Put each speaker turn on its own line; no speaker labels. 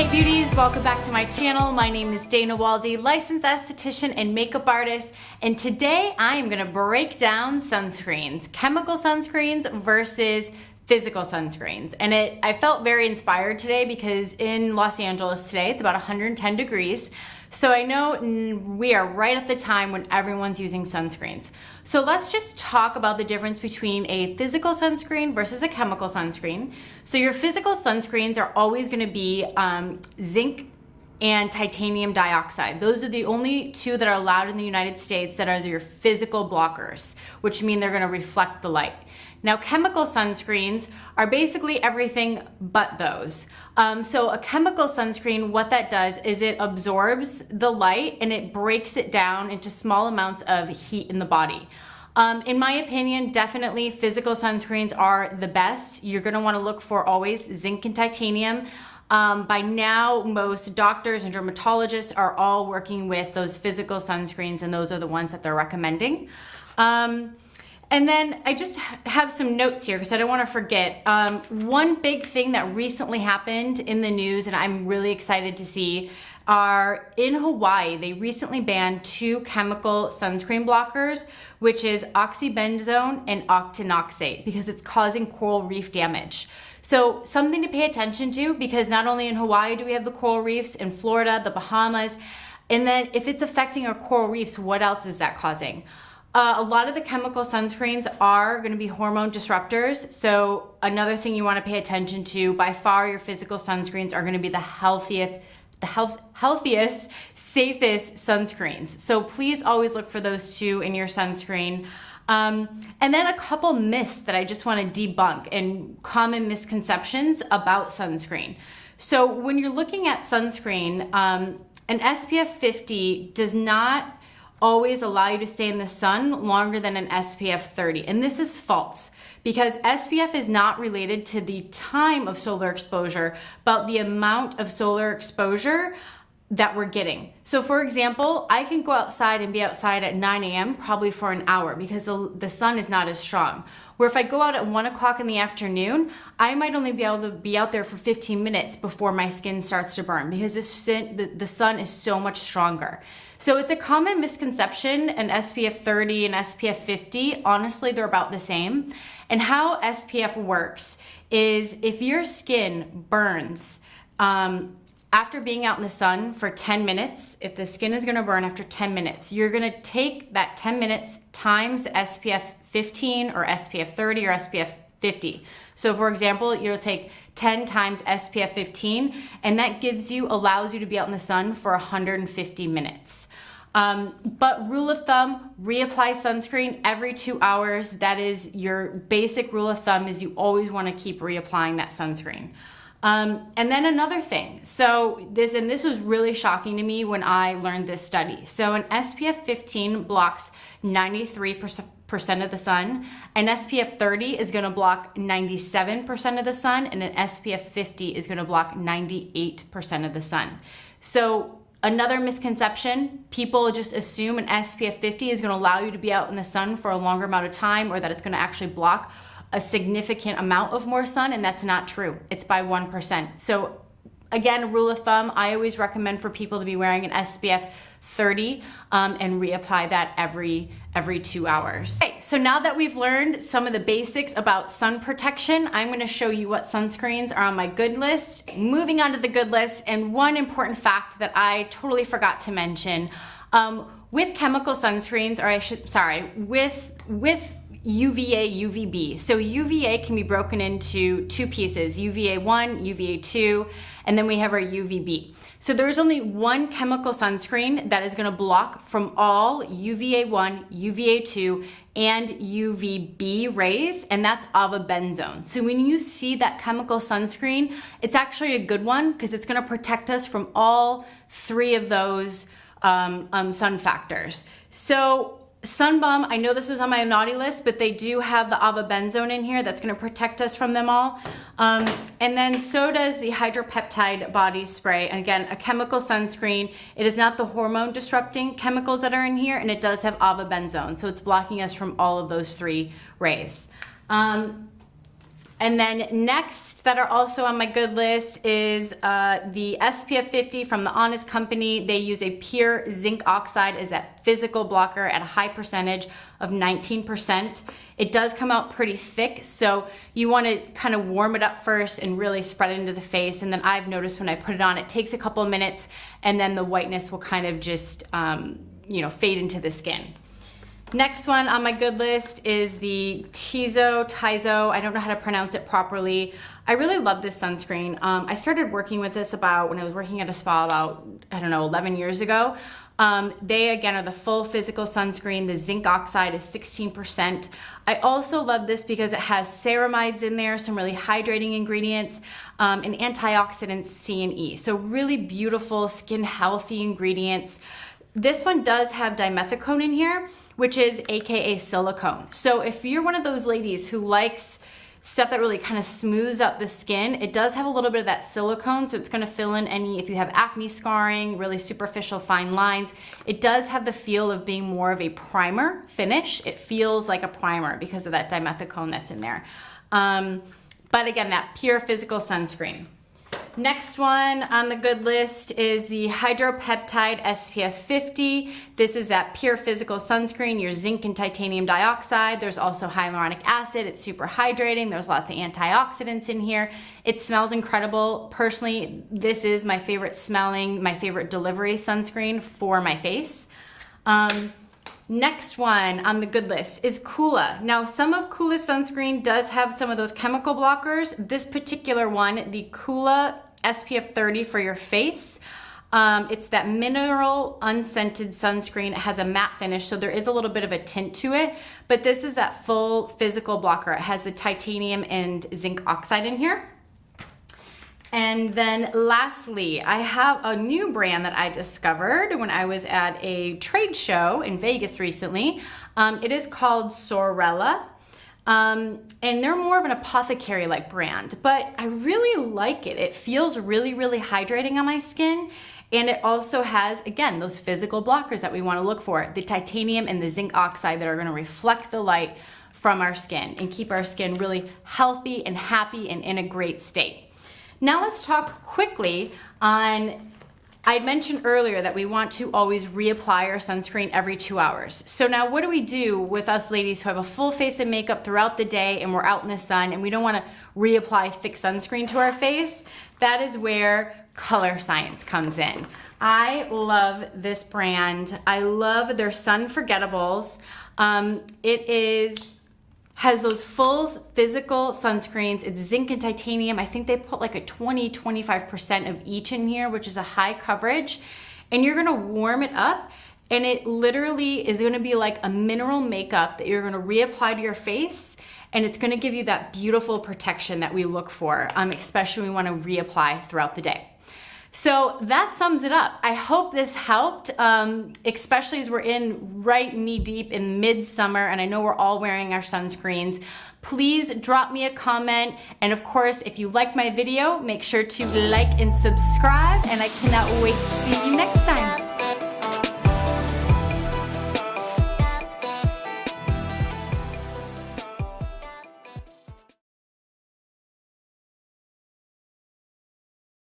Hey beauties, welcome back to my channel. My name is Dana Waldy, licensed esthetician and makeup artist, and today I am going to break down sunscreens, chemical sunscreens versus physical sunscreens. And I felt very inspired today because in Los Angeles today it's about 110 degrees. So I know we are right at the time when everyone's using sunscreens. So let's just talk about the difference between a physical sunscreen versus a chemical sunscreen. So your physical sunscreens are always going to be zinc and titanium dioxide. Those are the only two that are allowed in the United States that are your physical blockers, which mean they're going to reflect the light. Now, chemical sunscreens are basically everything but those. So a chemical sunscreen, what that does is it absorbs the light and it breaks it down into small amounts of heat in the body. In my opinion, definitely physical sunscreens are the best. You're gonna wanna look for always zinc and titanium. By now, most doctors and dermatologists are all working with those physical sunscreens, and those are the ones that they're recommending. And then I just have some notes here because I don't want to forget. One big thing that recently happened in the news, and I'm really excited to see, are in Hawaii, they recently banned two chemical sunscreen blockers, which is oxybenzone and octinoxate, because it's causing coral reef damage. So something to pay attention to, because not only in Hawaii do we have the coral reefs, in Florida, the Bahamas, and then if it's affecting our coral reefs, what else is that causing? A lot of the chemical sunscreens are going to be hormone disruptors. So another thing you want to pay attention to, by far your physical sunscreens are going to be the healthiest, safest sunscreens. So please always look for those two in your sunscreen. And then a couple myths that I just want to debunk and common misconceptions about sunscreen. So when you're looking at sunscreen, an SPF 50 does not always allow you to stay in the sun longer than an SPF 30. And this is false, because SPF is not related to the time of solar exposure, but the amount of solar exposure that we're getting. So for example, I can go outside and be outside at 9 a.m. probably for an hour because the sun is not as strong. Where if I go out at 1 o'clock in the afternoon, I might only be able to be out there for 15 minutes before my skin starts to burn, because the sun is so much stronger. So it's a common misconception, an SPF 30 and SPF 50, honestly, they're about the same. And how SPF works is if your skin burns, after being out in the sun for 10 minutes, if the skin is gonna burn after 10 minutes, you're gonna take that 10 minutes times SPF 15 or SPF 30 or SPF 50. So for example, you'll take 10 times SPF 15, and that allows you to be out in the sun for 150 minutes. But rule of thumb, reapply sunscreen every 2 hours. That is your basic rule of thumb, is you always wanna keep reapplying that sunscreen. And then another thing, this was really shocking to me when I learned this study. So an SPF 15 blocks 93% of the sun, an SPF 30 is gonna block 97% of the sun, and an SPF 50 is gonna block 98% of the sun. So another misconception, people just assume an SPF 50 is gonna allow you to be out in the sun for a longer amount of time, or that it's gonna actually block a significant amount of more sun, and that's not true. It's by 1%. So again, rule of thumb, I always recommend for people to be wearing an SPF 30 and reapply that every 2 hours. Okay, so now that we've learned some of the basics about sun protection, I'm gonna show you what sunscreens are on my good list. Moving on to the good list, and one important fact that I totally forgot to mention, with chemical sunscreens, with UVA, UVB. So UVA can be broken into two pieces, UVA1, UVA2, and then we have our UVB. So there's only one chemical sunscreen that is gonna block from all UVA1, UVA2, and UVB rays, and that's avobenzone. So when you see that chemical sunscreen, it's actually a good one because it's gonna protect us from all three of those sun factors. So Sunbum, I know this was on my naughty list, but they do have the avobenzone in here that's going to protect us from them all. And then so does the Hydro Peptide body spray. And again, a chemical sunscreen. It is not the hormone disrupting chemicals that are in here, and it does have avobenzone. So it's blocking us from all of those three rays. And then next that are also on my good list is the SPF 50 from the Honest Company. They use a pure zinc oxide as that physical blocker at a high percentage of 19%. It does come out pretty thick, so you want to kind of warm it up first and really spread it into the face. And then I've noticed when I put it on, it takes a couple of minutes and then the whiteness will kind of just, fade into the skin. Next one on my good list is the Tizo. I don't know how to pronounce it properly. I really love this sunscreen. I started working with this when I was working at a spa about, 11 years ago. They, again, are the full physical sunscreen. The zinc oxide is 16%. I also love this because it has ceramides in there, some really hydrating ingredients, and antioxidants C and E. So really beautiful, skin healthy ingredients. This one does have dimethicone in here, which is AKA silicone. So if you're one of those ladies who likes stuff that really kind of smooths out the skin, it does have a little bit of that silicone, so it's gonna fill in if you have acne scarring, really superficial fine lines. It does have the feel of being more of a primer finish. It feels like a primer because of that dimethicone that's in there. But again, that pure physical sunscreen. Next one on the good list is the Hydro Peptide SPF 50. This is that pure physical sunscreen, your zinc and titanium dioxide. There's also hyaluronic acid. It's super hydrating. There's lots of antioxidants in here. It smells incredible. Personally, this is my favorite delivery sunscreen for my face. Next one on the good list is Kula. Now, some of Kula's sunscreen does have some of those chemical blockers. This particular one, the Kula SPF 30 for your face, it's that mineral unscented sunscreen. It has a matte finish, so there is a little bit of a tint to it, but this is that full physical blocker. It has the titanium and zinc oxide in here. And then lastly, I have a new brand that I discovered when I was at a trade show in Vegas recently. It is called Sorella. And they're more of an apothecary-like brand, but I really like it. It feels really, really hydrating on my skin. And it also has, again, those physical blockers that we want to look for, the titanium and the zinc oxide that are going to reflect the light from our skin and keep our skin really healthy and happy and in a great state. Now let's talk quickly on, I mentioned earlier that we want to always reapply our sunscreen every 2 hours. So now what do we do with us ladies who have a full face of makeup throughout the day and we're out in the sun and we don't want to reapply thick sunscreen to our face? That is where Color Science comes in. I love this brand. I love their Sun Forgettables. Has those full physical sunscreens. It's zinc and titanium. I think they put like a 20-25% of each in here, which is a high coverage. And you're gonna warm it up and it literally is gonna be like a mineral makeup that you're gonna reapply to your face, and it's gonna give you that beautiful protection that we look for, especially when we wanna reapply throughout the day. So that sums it up. I hope this helped, especially as we're right knee deep in midsummer, and I know we're all wearing our sunscreens. Please drop me a comment, and of course, if you like my video, make sure to like and subscribe, and I cannot wait to see you next time.